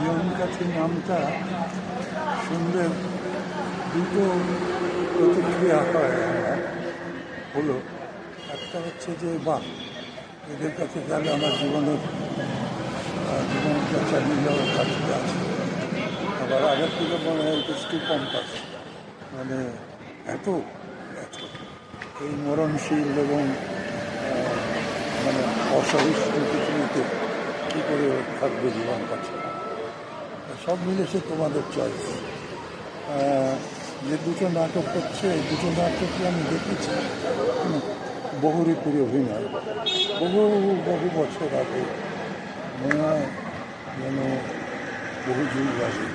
জীবনকাঠি নামটা শুনলে দুটো প্রতিক্রিয়া হয় আমার। হলো একটা হচ্ছে যে বাহ, এদের কাছে গেলে আমার জীবনটা চালিয়ে যাওয়ার কাছে আছে। আবার আগের থেকে মনে হয় এটা একটু কম কাজ, মানে এত এত এই মরণশীল এবং মানে অসহিষ্ণু পৃথিবীতে কী করে থাকবে জীবন কাছে। সব মিলে সে তোমাদের চয়েস। যে দুটো নাটক হচ্ছে, এই দুটো নাটকই আমি দেখেছি বহুরূপের অভিনয়, বহু বছর আগে, মনে হয় যেন বহু যুগ আগে।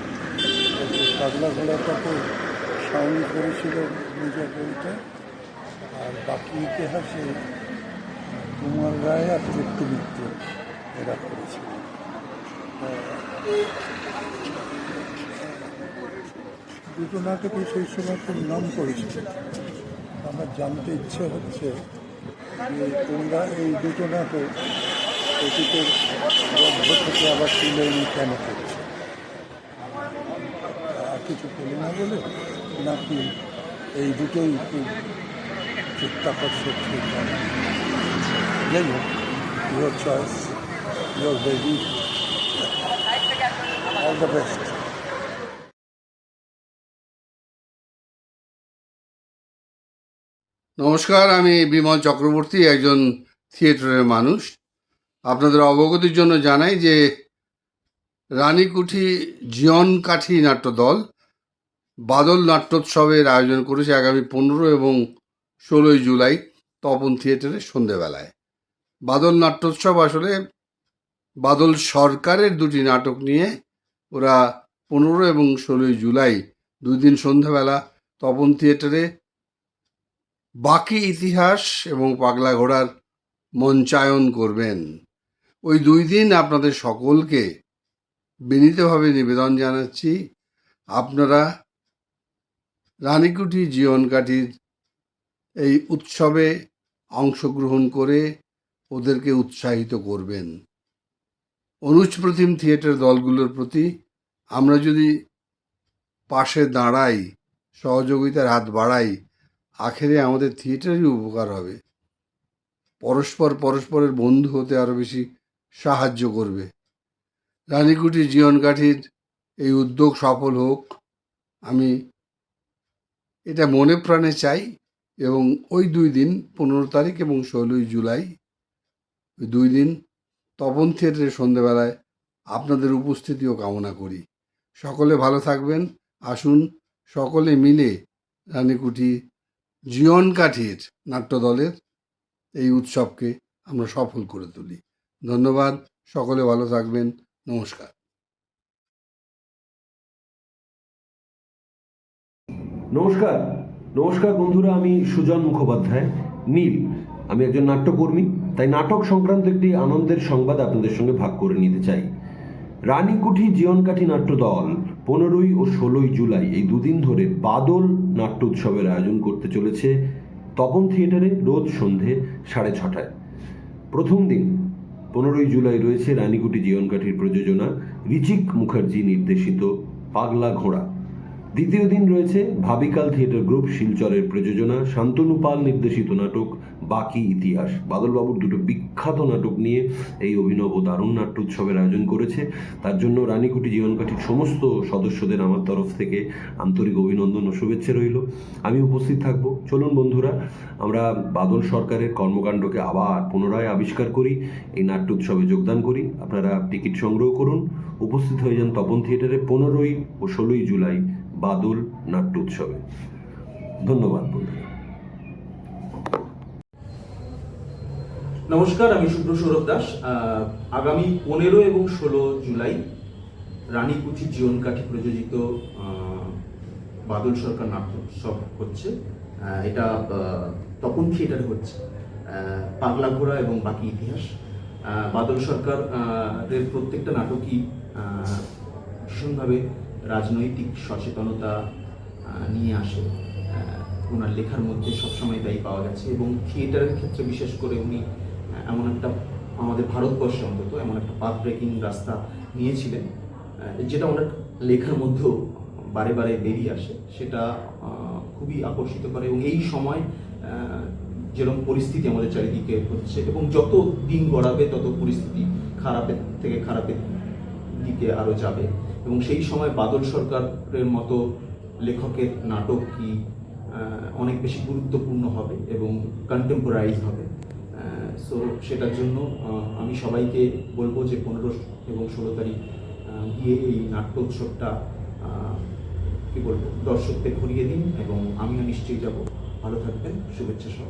পাগলা ঘোড়াটাকে সাউনি করেছিল নিজের বইটা, আর বাকি ইতিহাসে কুমার রায় আর তৃপ্তি মিত্র এরা করেছিল। দুটো নাটকে সেই সময় খুব নাম করেছিল। আমার জানতে ইচ্ছে হচ্ছে যে তোমরা এই দুটো নাটক অতীতের গল্প থেকে আবার তুলে এনে কেন করছে, আর কিছু পেলে না বলে, নাকি এই দুটোই খুব চিত্তাকর্ষক ছিল? যাই হোক, your choice, your baby, all the best. নমস্কার, আমি বিমল চক্রবর্তী, একজন থিয়েটারের মানুষ। আপনাদের অবগতির জন্য জানাই যে রানীকুঠি জীবনকাঠি নাট্যদল বাদল নাট্যোৎসবের আয়োজন করেছে আগামী 15 এবং 16 জুলাই তপন থিয়েটারে সন্ধেবেলায়। বাদল নাট্যোৎসব আসলে বাদল সরকারের দুটি নাটক নিয়ে ওরা 15 এবং 16 জুলাই 2 দিন সন্ধেবেলা তপন থিয়েটারে বাকি ইতিহাস এবং পাগলা ঘোড়ার মঞ্চায়ন করবেন। ওই 2 দিন আপনাদের সকলকে বিনীতভাবে নিবেদন জানাচ্ছি, আপনারা রানীকুঠি জীবনকাঠির এই উৎসবে অংশগ্রহণ করে ওদেরকে উৎসাহিত করবেন। অনুজ প্রতিম থিয়েটার দলগুলোর প্রতি আমরা যদি পাশে দাঁড়াই, সহযোগিতার হাত বাড়াই, আখেরে আমাদের থিয়েটারেরই উপকার হবে। পরস্পরের বন্ধু হতে আরও বেশি সাহায্য করবে। রানীকুঠি জীবনকাঠির এই উদ্যোগ সফল হোক, আমি এটা মনে প্রাণে চাই। এবং ওই 2 দিন 15 তারিখ এবং 16 জুলাই, ওই 2 দিন তপন থিয়েটারের সন্ধ্যেবেলায় আপনাদের উপস্থিতিও কামনা করি। সকলে ভালো থাকবেন। আসুন সকলে মিলে রানীকুঠি জীবনকাঠির নাট্যদলের এই উৎসবকে আমরা সফল করে তুলি। ধন্যবাদ, সকলে ভালো থাকবেন। নমস্কার। নমস্কার নমস্কার বন্ধুরা, আমি সুজন মুখোপাধ্যায়, নীল। আমি একজন নাট্যকর্মী, তাই নাটক সংক্রান্ত একটি আনন্দের সংবাদ আপনাদের সঙ্গে ভাগ করে নিতে চাই। রানীকুঠি জীবনকাঠি নাট্যদল 15 ও 16 জুলাই এই 2 দিন ধরে বাদল নাট্য উৎসবের আয়োজন করতে চলেছে তপন থিয়েটারে রোজ সন্ধে 6:30টায়। প্রথম দিন 15 জুলাই রয়েছে রানীকুঠি জীবনকাঠির প্রযোজনা ঋচিক মুখার্জি নির্দেশিত পাগলা ঘোড়া। দ্বিতীয় দিন রয়েছে ভাবিকাল থিয়েটার গ্রুপ শিলচরের প্রযোজনা শান্তনু পাল নির্দেশিত নাটক বাকি ইতিহাস। বাদলবাবুর দুটো বিখ্যাত নাটক নিয়ে এই অভিনব দারুণ নাট্য উৎসবের আয়োজন করেছে। তার জন্য রানীকুঠি জীবনকাঠির সমস্ত সদস্যদের আমার তরফ থেকে আন্তরিক অভিনন্দন ও শুভেচ্ছা রইল। আমি উপস্থিত থাকব। চলুন বন্ধুরা, আমরা বাদল সরকারের কর্মকাণ্ডকে আবার পুনরায় আবিষ্কার করি, এই নাট্য উৎসবে যোগদান করি। আপনারা টিকিট সংগ্রহ করুন, উপস্থিত হয়ে যান তপন থিয়েটারে 15 ও 16 জুলাই বাদল নাট্য উৎসবে। ধন্যবাদ বন্ধুরা। নমস্কার, আমি শুভ্র সৌরভ দাস। আগামী 15 এবং 16 জুলাই রানীকুঠি জীবনকাঠি প্রযোজিত বাদল সরকার নাট্য উৎসব হচ্ছে। এটা তপন থিয়েটারে হচ্ছে। পাগলা ঘোড়া এবং বাকি ইতিহাস। বাদল সরকারের প্রত্যেকটা নাটকই ভীষণভাবে রাজনৈতিক সচেতনতা নিয়ে আসে। ওনার লেখার মধ্যে সবসময় তাই পাওয়া গেছে, এবং থিয়েটারের ক্ষেত্রে বিশেষ করে উনি এমন একটা, আমাদের ভারতবর্ষে অন্তত এমন একটা পাথ ব্রেকিং রাস্তা নিয়েছিলেন যেটা ওনার লেখার মধ্যেও বারে বারে বেরিয়ে আসে, সেটা খুবই আকর্ষিত করে। এবং এই সময় যেরকম পরিস্থিতি আমাদের চারিদিকে হচ্ছে এবং যত দিন গড়াবে তত পরিস্থিতি খারাপের থেকে খারাপের দিকে আরও যাবে, এবং সেই সময় বাদল সরকারের মতো লেখকের নাটক কি অনেক বেশি গুরুত্বপূর্ণ হবে এবং কন্টেম্পোরাইজ হবে। সো সেটার জন্য আমি সবাইকে বলবো যে 15 এবং 16 তারিখ গিয়ে এই নাট্যোৎসবটা কি বলবো দর্শকদের ঘুরিয়ে দিন, এবং আমিও নিশ্চয়ই যাব। ভালো থাকবেন, শুভেচ্ছা সহ।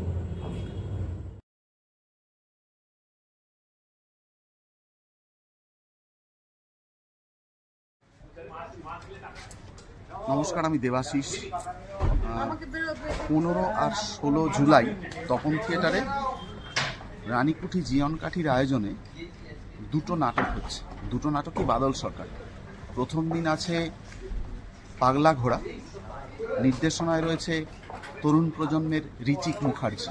নমস্কার, আমি দেবাশিস। 15 আর 16 জুলাই তপন থিয়েটারে রানীকুঠি জীয়ন কাঠির আয়োজনে দুটো নাটক হচ্ছে। দুটো নাটকই বাদল সরকার। প্রথম দিন আছে পাগলা ঘোড়া, নির্দেশনায় রয়েছে তরুণ প্রজন্মের ঋচিক মুখার্জি।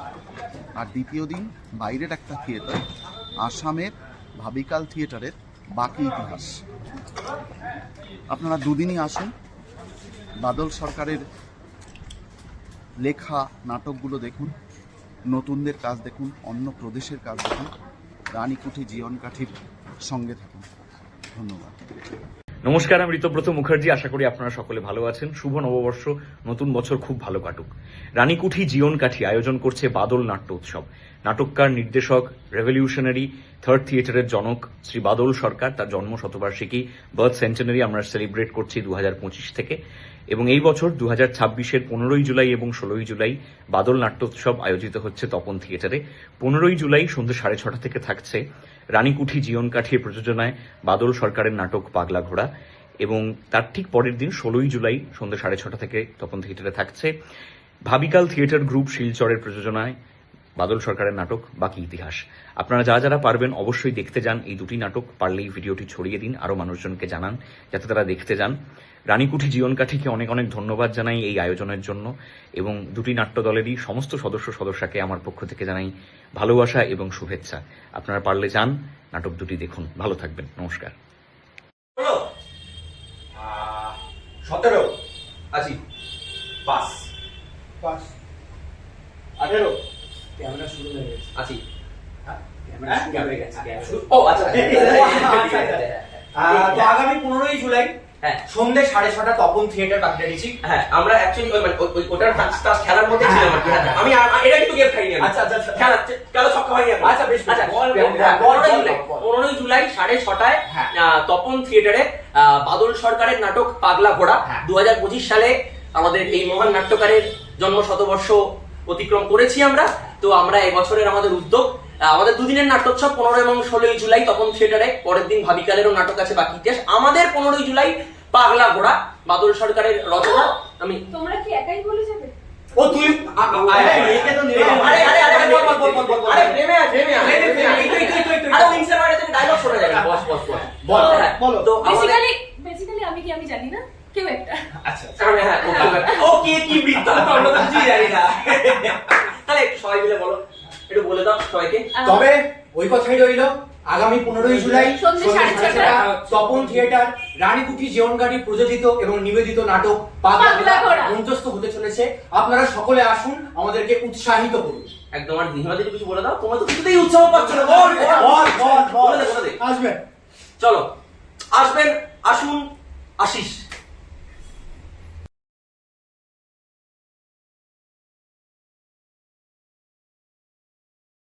আর দ্বিতীয় দিন বাইরের একটা থিয়েটার, আসামের ভাবিকাল থিয়েটারের বাকি ইতিহাস। আপনারা দুদিনই আসুন, বাদল সরকারের লেখা নাটকগুলো দেখুন, নতুনদের কাজ দেখুন, অন্য প্রদেশের কাজ দেখুন, রানীকুঠি জীয়ন কাঠির সঙ্গে থাকুন। ধন্যবাদ। নমস্কার, আমি ঋতব্রত মুখার্জি। আশা করি আপনারা সকলে ভালো আছেন। শুভ নববর্ষ, নতুন বছর খুব ভালো কাটুক। রানীকুঠি জীয়ন কাঠি আয়োজন করছে বাদল নাট্য উৎসব। নাটককার, নির্দেশক, রেভলিউশনারি থার্ড থিয়েটারের জনক শ্রী বাদল সরকার, তার জন্ম শতবার্ষিকী বার্থ সেন্টেনারি আমরা সেলিব্রেট করছি 2025 থেকে। এবং এই বছর 2026-এর 15ই জুলাই এবং 16ই জুলাই বাদল নাট্যোৎসব আয়োজিত হচ্ছে তপন থিয়েটারে। 15ই জুলাই সন্ধ্যে 6:30 থেকে থাকছে রানীকুঠি জীয়ন কাঠির প্রযোজনায় বাদল সরকারের নাটক পাগলা ঘোড়া, এবং তার ঠিক পরের দিন 16ই জুলাই সন্ধ্যে 6:30 থেকে তপন থিয়েটারে থাকছে ভাবিকাল থিয়েটার গ্রুপ শিলচরের প্রযোজনায় বাদল সরকারের নাটক বাকি ইতিহাস। আপনারা যারা পারবেন অবশ্যই দেখতে যান এই দুটি নাটক। পারলেই ভিডিওটি ছড়িয়ে দিন, আরও মানুষজনকে জানান যাতে তারা দেখতে যান। রানীকুঠি জীয়ন কাঠিকে অনেক অনেক ধন্যবাদ জানাই এই আয়োজনের জন্য, এবং দুটি নাট্য দলেরই সমস্ত সদস্যকে আমার পক্ষ থেকে জানাই ভালোবাসা এবং শুভেচ্ছা। আপনারা পারলে যান, নাটক দুটি দেখুন। ভালো থাকবেন, নমস্কার। 17 আছি পাস 18 ক্যামেরা শুরু হয়ে গেছে। আছি ক্যামেরা শুরু হয়ে গেছে। ও আচ্ছা তো আগামী 15ই জুলাই হ্যাঁ সন্ধ্যে 6:30 তপন থিয়েটার বাকিটা রিচিক। হ্যাঁ আমরা অ্যাকচুয়ালি ওটার খেলার মধ্যে ছিলাম আর কি। আমি এটা কিন্তু গেম খাইনি। আচ্ছা আচ্ছা খেলা ছক্কা হয়নি। আচ্ছা বেশ আচ্ছা 15ই জুলাই 6:30টায় তপন থিয়েটারে বাদল সরকারের নাটক পাগলা ঘোড়া। 2025 সালে আমাদের এই মহান নাট্যকারের জন্ম শতবর্ষ অতিক্রম করেছি আমরা। তো আমরা এই বছরের আমাদের উদ্যোগ, আমাদের দুদিনের নাট্যোৎসব 15 এবং 16ই জুলাই তপন থিয়েটারে। পরের দিন ভাবিকালেরও নাটক আছে বাকি ইতিহাস। আমাদের 15ই জুলাই পাগলা ঘোড়া, বাদল সরকারের রচনা। আমি তোমরা কি একাই বলে যাবে? ও তুই একে তো নিয়ে আরে প্রেমে আরে উইন্সার মারে তুমি ডায়লগ শোনা যাবে। বস বল তো বেসিক্যালি আমি জানি না কেউ একটা। আচ্ছা হ্যাঁ ও কি বৃত্তান্ত আমরা তো কিছুই জানি না। তাহলে একটু সবাই মিলে বলো, একটু বলে দাও সবাইকে। তবে ওই কথাই রইল, আগামী 15ই জুলাই সন্ধ্যে 6:30 তপন থিয়েটার রানীকুঠি জীয়ন কাঠি প্রযোজিত এবং নিবেদিত নাটক পাগলা ঘোড়া মঞ্চস্থ হতে চলেছে। আপনারা সকলে আসুন, আমাদেরকে উৎসাহিত করুন। একদম। আর দিনবাদী কিছু বলে দাও, তোমরা তো কিছুতেই উৎসাহ পাচ্ছ না। বল বলে দে। আসবেন, চলো আসবেন, আসুন, আশিস।